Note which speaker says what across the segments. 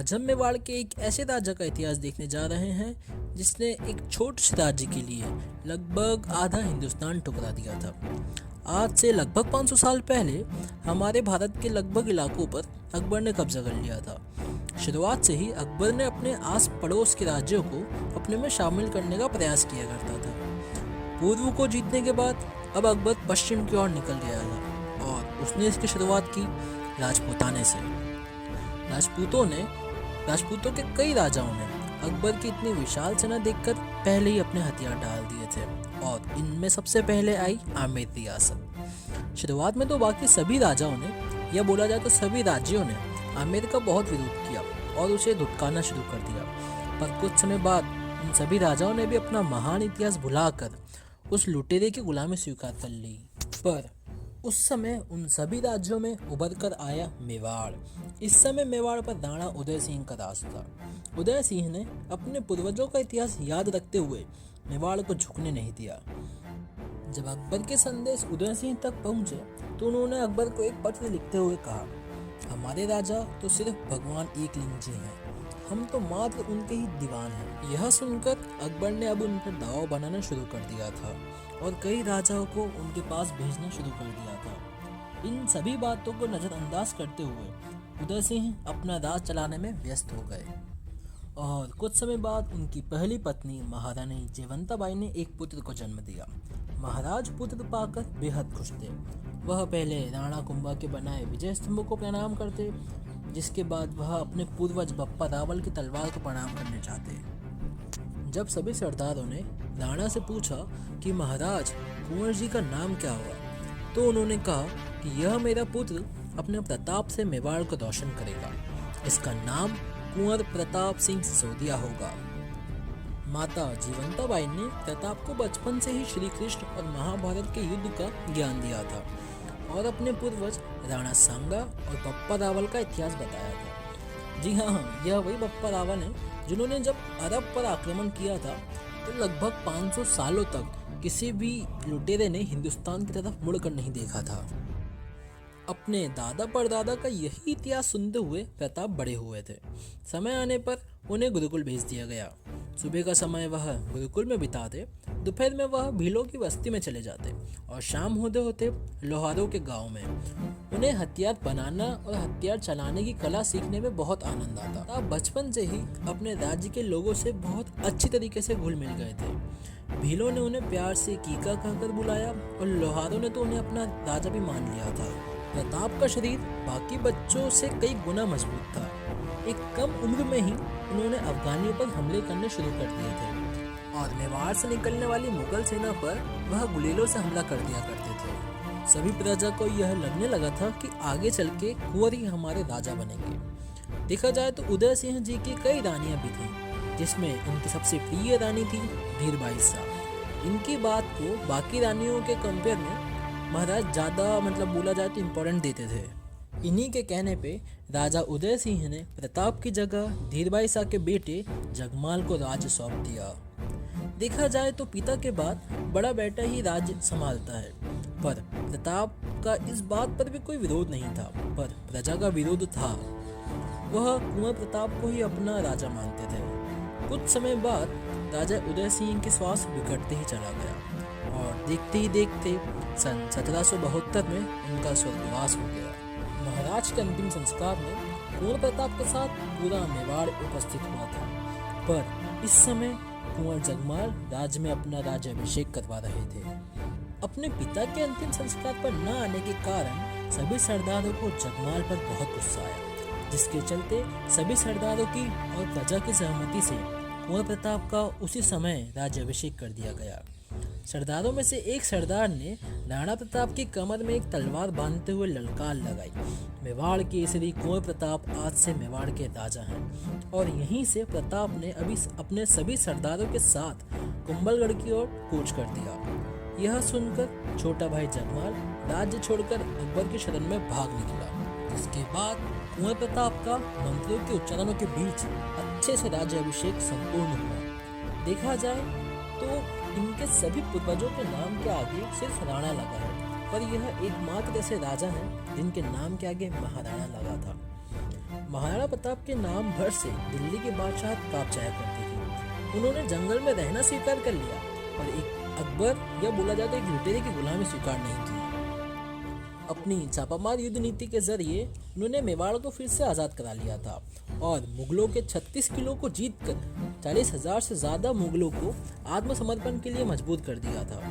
Speaker 1: आज हम मेवाड़ के एक ऐसे राजा का इतिहास देखने जा रहे हैं जिसने एक छोटे से राज्य के लिए लगभग आधा हिंदुस्तान ठुकरा दिया था। आज से लगभग 500 साल पहले हमारे भारत के लगभग इलाकों पर अकबर ने कब्जा कर लिया था। शुरुआत से ही अकबर ने अपने आस पड़ोस के राज्यों को अपने में शामिल करने का प्रयास किया करता था। पूर्व को जीतने के बाद अब अकबर पश्चिम की ओर निकल गया था और उसने इसकी शुरुआत की राजपूताने से। राजपूतों के कई राजाओं ने अकबर की इतनी विशाल सेना देखकर पहले ही अपने हथियार डाल दिए थे और इनमें सबसे पहले आई आमेर रियासत। शुरुआत में तो बाकी सभी राजाओं ने या बोला जाए तो सभी राज्यों ने आमेर का बहुत विरोध किया और उसे धुतकारना शुरू कर दिया, पर कुछ समय बाद उन सभी राजाओं ने भी अपना महान इतिहास भुलाकर उस लुटेरे की गुलामी स्वीकार कर ली। पर उस समय उन सभी राज्यों में उभर कर आया मेवाड़। इस समय मेवाड़ पर राणा उदय सिंह का राज था। उदय सिंह ने अपने पूर्वजों का इतिहास याद रखते हुए मेवाड़ को झुकने नहीं दिया। जब अकबर के संदेश उदय सिंह तक पहुंचे तो उन्होंने अकबर को एक पत्र लिखते हुए कहा, हमारे राजा तो सिर्फ भगवान एक लिंग जी हैं, हम तो मात्र उनके ही दीवान हैं। यह सुनकर अकबर ने अब उन पर दबाव बनाना शुरू कर दिया था और कई राजाओं को उनके पास भेजना शुरू कर दिया था। इन सभी बातों को नजरअंदाज करते हुए उदय सिंह अपना राज चलाने में व्यस्त हो गए और कुछ समय बाद उनकी पहली पत्नी महारानी जयवंताबाई ने एक पुत्र को जन्म दिया। महाराज पुत्र पाकर बेहद खुश थे। वह पहले राणा कुंभा के बनाए विजय स्तंभ को प्रणाम करते, जिसके बाद वह अपने पूर्वज बप्पा रावल की तलवार को प्रणाम करने जाते। जब सभी सरदारों ने राणा से पूछा कि महाराज कुंवर जी का नाम क्या हुआ, तो उन्होंने कहा कि यह मेरा पुत्र अपने प्रताप से मेवाड़ को रोशन करेगा, इसका नाम कुंवर प्रताप सिंह सिसोदिया होगा। माता जीवंताबाई ने प्रताप को बचपन से ही श्री कृष्ण और महाभारत के युद्ध का ज्ञान दिया था और अपने पूर्वज राणा सांगा और बप्पा रावल का इतिहास बताया था। जी हाँ, यह वही बप्पा रावल है जिन्होंने जब अरब पर आक्रमण किया था तो लगभग 500 सालों तक किसी भी लुटेरे ने हिंदुस्तान की तरफ मुड़कर नहीं देखा था। अपने दादा परदादा का यही इतिहास सुनते हुए प्रताप बड़े हुए थे। समय आने पर उन्हें गुरुकुल भेज दिया गया। सुबह का समय वह गुरुकुल में बिताते, दोपहर में वह भीलों की बस्ती में चले जाते और शाम होते होते लोहारों के गांव में। उन्हें हथियार बनाना और हथियार चलाने की कला सीखने में बहुत आनंद आता। आप बचपन से ही अपने राज्य के लोगों से बहुत अच्छी तरीके से घुल मिल गए थे। भीलों ने उन्हें प्यार से कीका कहकर बुलाया और लोहारों ने तो उन्हें अपना राजा भी मान लिया था। प्रताप का शरीर बाकी बच्चों से कई गुना मजबूत था। एक कम उम्र में ही उन्होंने अफगानियों पर हमले करने शुरू कर दिए थे और मेवाड़ से निकलने वाली मुगल सेना पर वह गुलेलों से हमला कर दिया करते थे। सभी प्रजा को यह लगने लगा था कि आगे चल के कुंवर ही हमारे राजा बनेंगे। देखा जाए तो उदय सिंह जी की कई रानियां भी थीं, जिसमें उनकी सबसे प्रिय रानी थी धीरबाई शाह। इनकी बात को बाकी रानियों के कंपेयर में महाराज ज़्यादा बोला जाए तो इम्पोर्टेंट देते थे। इन्हीं के कहने पे राजा उदय सिंह ने प्रताप की जगह धीरबाई शाह के बेटे जगमाल को राज्य सौंप दिया। देखा जाए तो पिता के बाद बड़ा बेटा ही राज्य संभालता है, पर प्रताप का इस बात पर भी कोई विरोध नहीं था, पर प्रजा का विरोध था। वह कुंवर प्रताप को ही अपना राजा मानते थे। कुछ समय बाद राजा उदय सिंह के स्वास्थ्य बिगड़ते ही चला गया और देखते ही देखते सन 1772 में उनका स्वर्गवास हो गया। महाराज के अंतिम संस्कार में कुंवर प्रताप के साथ पूरा मेवाड़ उपस्थित हुआ था, पर इस समय कुंवर जगमाल राज्य में अपना राज्याभिषेक करवा रहे थे। अपने पिता के अंतिम संस्कार पर न आने के कारण सभी सरदारों को जगमाल पर बहुत गुस्सा आया, जिसके चलते सभी सरदारों की और प्रजा की सहमति से कुंवर प्रताप का उसी समय राज्याभिषेक कर दिया गया। सरदारों में से एक सरदार ने राणा प्रताप की कमर में एक तलवार बांधते हुए ललकार लगाई, मेवाड़ के श्री कुंवर प्रताप आज से मेवाड़ के राजा हैं। और यहीं से प्रताप ने अभी अपने सभी सरदारों के साथ कुंभलगढ़ की ओर कूच कर दिया। यह सुनकर छोटा भाई जगमाल राज्य छोड़कर अकबर की शरण में भाग निकला। जिसके बाद कुंवर प्रताप का मंत्रियों के उच्चारणों के बीच अच्छे से राज्याभिषेक संपूर्ण हुआ। देखा जाए तो इनके सभी पूर्वजों के नाम के आगे सिर्फ राणा लगा है, पर यह एकमात्र ऐसे राजा हैं जिनके नाम के आगे महाराणा लगा था। महाराणा प्रताप के नाम भर से दिल्ली की बादशाहत कांप जाया करती थी। उन्होंने जंगल में रहना स्वीकार कर लिया, पर एक अकबर या बोला जाता है एक लुटेरे की गुलामी स्वीकार नहीं की। अपनी छापामार युद्ध नीति के जरिए उन्होंने मेवाड़ को फिर से आज़ाद करा लिया था और मुगलों के 36 किलों को जीतकर 40,000 से ज़्यादा मुगलों को आत्मसमर्पण के लिए मजबूर कर दिया था।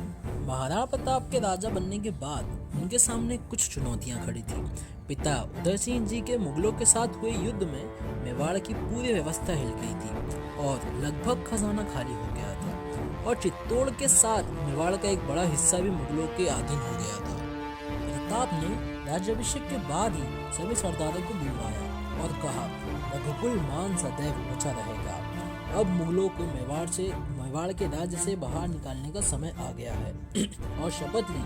Speaker 1: महाराणा प्रताप के राजा बनने के बाद उनके सामने कुछ चुनौतियां खड़ी थी। पिता उदय सिंह जी के मुगलों के साथ हुए युद्ध में मेवाड़ की पूरी व्यवस्था हिल गई थी और लगभग खजाना खाली हो गया था और चित्तौड़ के साथ मेवाड़ का एक बड़ा हिस्सा भी मुगलों के अधीन हो गया था। प्रताप ने राज्याभिषेक के बाद ही सभी सरदारों को बुलवाया और कहा, रघुकुल मान सदैव ऊंचा रहेगा। अब मुगलों को मेवाड़ के राज्य से बाहर निकालने का समय आ गया है और शपथ ली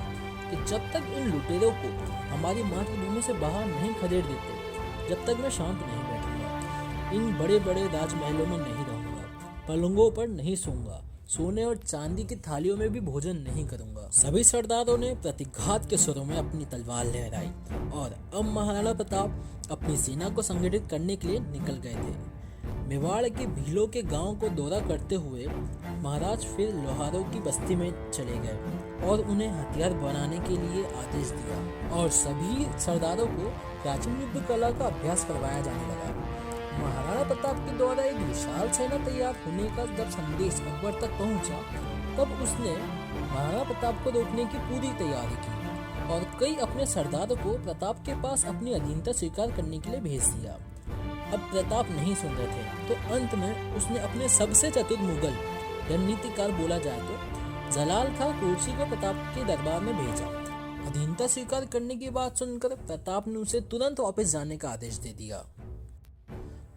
Speaker 1: कि जब तक इन लुटेरों को हमारी मातृभूमि से बाहर नहीं खदेड़ देते, जब तक मैं शांत नहीं बैठूंगा। इन बड़े बड़े राजमहलों में नहीं रहूंगा, पलंगों पर नहीं सोऊंगा, सोने और चांदी की थालियों में भी भोजन नहीं करूंगा। सभी सरदारों ने प्रतिघात के स्वरों में अपनी तलवार लहराई और अब महाराणा प्रताप अपनी सेना को संगठित करने के लिए निकल गए थे। मेवाड़ के भीलों के गांव को दौरा करते हुए महाराज फिर लोहारों की बस्ती में चले गए और उन्हें हथियार बनाने के लिए आदेश दिया और सभी सरदारों को प्राचीन युद्ध कला का अभ्यास करवाया जाने लगा। महाराणा प्रताप के द्वारा एक विशाल सेना तैयार होने का जब संदेश अकबर तक पहुंचा, तब उसने महाराणा प्रताप को रोकने की पूरी तैयारी की और कई अपने सरदारों को प्रताप के पास अपनी अधीनता स्वीकार करने के लिए भेज दिया। अब प्रताप नहीं सुन रहे थे, तो अंत में उसने अपने सबसे चतुर मुगल रणनीतिकार बोला जाए तो जलाल खां कुर्सी को प्रताप के दरबार में भेजा। अधीनता स्वीकार करने की बात सुनकर प्रताप ने उसे तुरंत वापस जाने का आदेश दे दिया।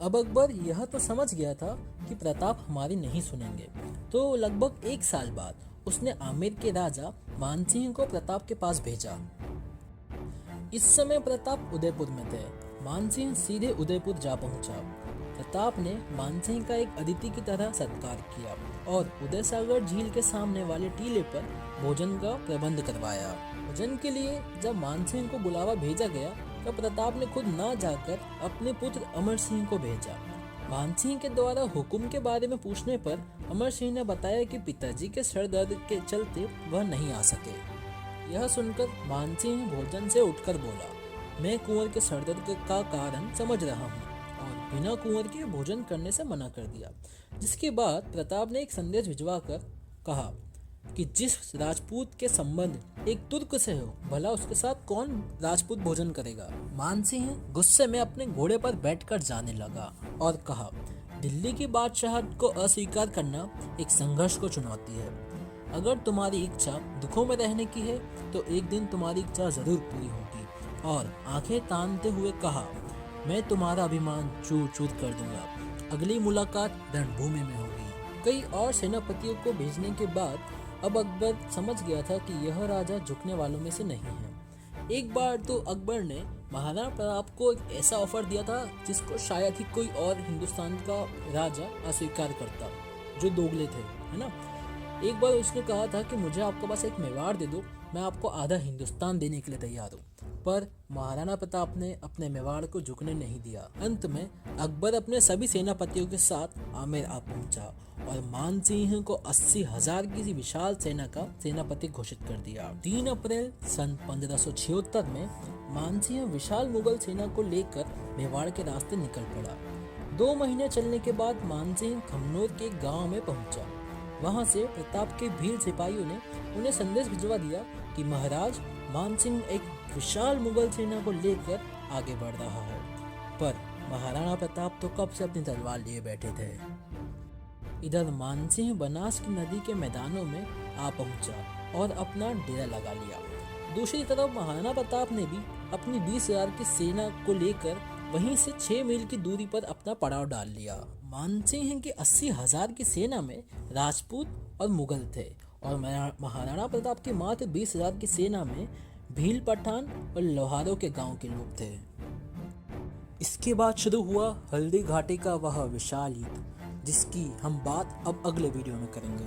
Speaker 1: अब अकबर यह तो समझ गया था कि प्रताप हमारी नहीं सुनेंगे, तो लगभग 1 साल बाद उसने आमेर के राजा मानसिंह को प्रताप के पास भेजा। इस समय प्रताप उदयपुर में थे। मानसिंह सीधे उदयपुर जा पहुंचा। प्रताप ने मानसिंह का एक अतिथि की तरह सत्कार किया और उदय सागर झील के सामने वाले टीले पर भोजन का प्रबंध करवाया। भोजन के लिए जब मानसिंह को बुलावा भेजा गया, तब प्रताप ने खुद न जाकर अपने पुत्र अमर सिंह को भेजा। मानसिंह के द्वारा हुक्म के बारे में पूछने पर अमर सिंह ने बताया कि पिताजी के सर दर्द के चलते वह नहीं आ सके। यह सुनकर मानसिंह भोजन से उठकर बोला, मैं कुंवर के सर दर्द का कारण समझ रहा हूँ, और बिना कुंवर के भोजन करने से मना कर दिया। जिसके बाद प्रताप ने एक संदेश भिजवाकर कहा कि जिस राजपूत के संबंध एक तुर्क से हो, भला उसके साथ कौन राजपूत भोजन करेगा। मानसिंह गुस्से में अपने घोड़े पर बैठकर जाने लगा और कहा, दिल्ली की बादशाहत को अस्वीकार करना एक संघर्ष को चुनौती है। अगर तुम्हारी इच्छा दुखों में रहने की है, तो एक दिन तुम्हारी इच्छा जरूर पूरी होगी। और आंखें तानते हुए कहा, मैं तुम्हारा अभिमान चूर चूर कर दूंगा। अगली मुलाकात रणभूमि में होगी। कई और सेनापतियों को भेजने के बाद अब अकबर समझ गया था कि यह राजा झुकने वालों में से नहीं है। एक बार तो अकबर ने महाराणा प्रताप को एक ऐसा ऑफर दिया था जिसको शायद ही कोई और हिंदुस्तान का राजा अस्वीकार करता, जो दोगले थे, है ना। एक बार उसने कहा था कि मुझे आपके पास एक मेवाड़ दे दो, मैं आपको आधा हिंदुस्तान देने के लिए तैयार हूँ। पर महाराणा प्रताप ने अपने मेवाड़ को झुकने नहीं दिया। अंत में अकबर अपने सभी सेनापतियों के साथ आमेर आ पहुंचा और मानसिंह को 80,000 की विशाल सेना का सेनापति घोषित कर दिया। 3 अप्रैल सन 1576 में मानसिंह विशाल मुगल सेना को लेकर मेवाड़ के रास्ते निकल पड़ा। 2 महीने चलने के बाद मानसिंह खमनोर के गांव में पहुंचा। वहां से प्रताप के भील सिपाहियों ने उन्हें संदेश भिजवा दिया कि महाराज मानसिंह एक विशाल मुगल सेना को लेकर आगे बढ़ रहा है। पर महाराणा प्रताप तो कब से अपनी तलवार लिए बैठे थे। इधर मानसिंह बनास की नदी के मैदानों में आ पहुंचा और अपना डेरा लगा लिया। दूसरी तरफ महाराणा प्रताप ने भी अपनी 20,000 की सेना को लेकर वहीं से 6 मील की दूरी पर अपना पड़ाव डाल लिया। मानसिंह की 80,000 की सेना में राजपूत और मुगल थे और महाराणा प्रताप की मात्र 20,000 की सेना में भील, पठान और लोहारों के गांव के लोग थे। इसके बाद शुरू हुआ हल्दी घाटी का वह विशाल युद्ध, जिसकी हम बात अब अगले वीडियो में करेंगे।